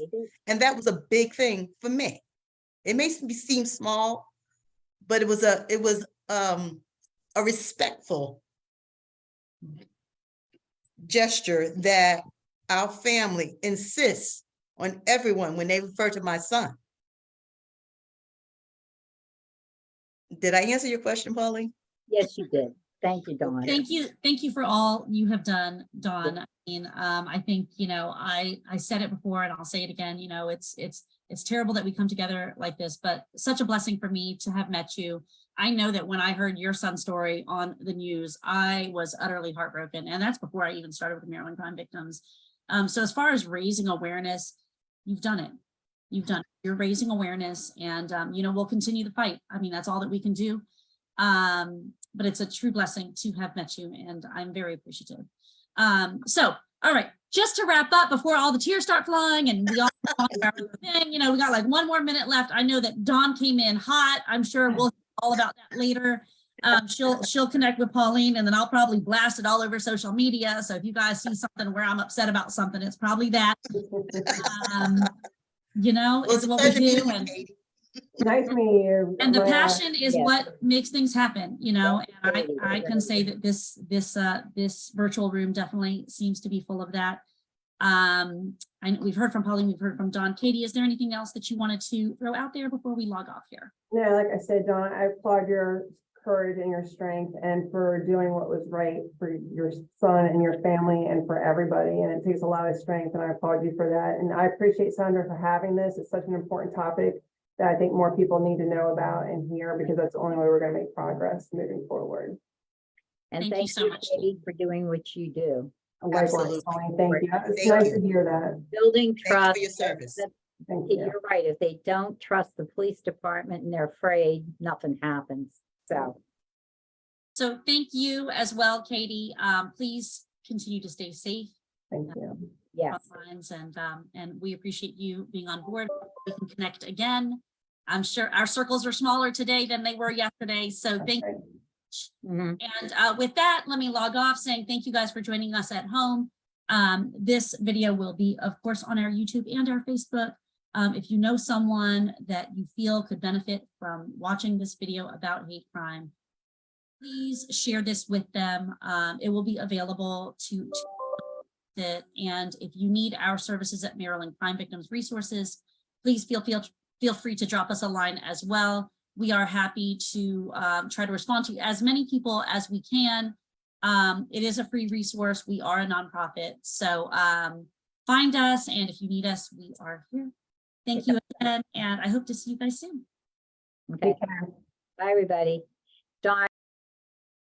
And that was a big thing for me. It may seem small, but it was a respectful gesture that our family insists on everyone when they refer to my son. Did I answer your question, Pauline? Yes, you did. Thank you, Dawn. Thank you for all you have done, Dawn. I mean, I think, you know, I said it before and I'll say it again, you know, it's terrible that we come together like this, but such a blessing for me to have met you. I know that when I heard your son's story on the news, I was utterly heartbroken. And that's before I even started with the Maryland crime victims. So as far as raising awareness, you've done it. You've done it. You're raising awareness and, you know, we'll continue the fight. I mean, that's all that we can do. But it's a true blessing to have met you and I'm very appreciative. So, all right, just to wrap up before all the tears start flying and we all thing, you know, we got like 1 more minute left. I know that Dawn came in hot. I'm sure we'll all about that later. She'll connect with Pauline and then I'll probably blast it all over social media. So if you guys see something where I'm upset about something, it's probably that. You know, Well, it's what we do. And Nice meeting you. and the My, passion is yes. what makes things happen, you know, and I can say that this virtual room definitely seems to be full of that. We've heard from Pauline, we've heard from Dawn. Katie, is there anything else that you wanted to throw out there before we log off here? No, like I said, Dawn, I applaud your courage and your strength and for doing what was right for your son and your family and for everybody. And it takes a lot of strength and I applaud you for that. And I appreciate Sandra for having this. It's such an important topic that I think more people need to know about and hear because that's the only way we're going to make progress moving forward. And Thank you thank so you, much. Katie, for doing what you do. Likewise, Absolutely. Pauline, thank you. It's Thank nice you. to hear that. Building Thank you trust. for your service. Thank you. You're right. If they don't trust the police department and they're afraid, nothing happens. So thank you as well, Katie. Please continue to stay safe. Thank you. Yes. Lines and we appreciate you being on board. We can connect again. I'm sure our circles are smaller today than they were yesterday. So thank you. Mhm. And with that, let me log off saying thank you guys for joining us at home. This video will be, of course, on our YouTube and our Facebook. If you know someone that you feel could benefit from watching this video about hate crime, please share this with them. It will be available to it. And if you need our services at Maryland Crime Victims Resources, please feel free to drop us a line as well. We are happy to try to respond to as many people as we can. It is a free resource. We are a nonprofit. So find us. And if you need us, we are here. Thank you again. And I hope to see you guys soon. Okay. Take care. Bye, everybody. Dawn.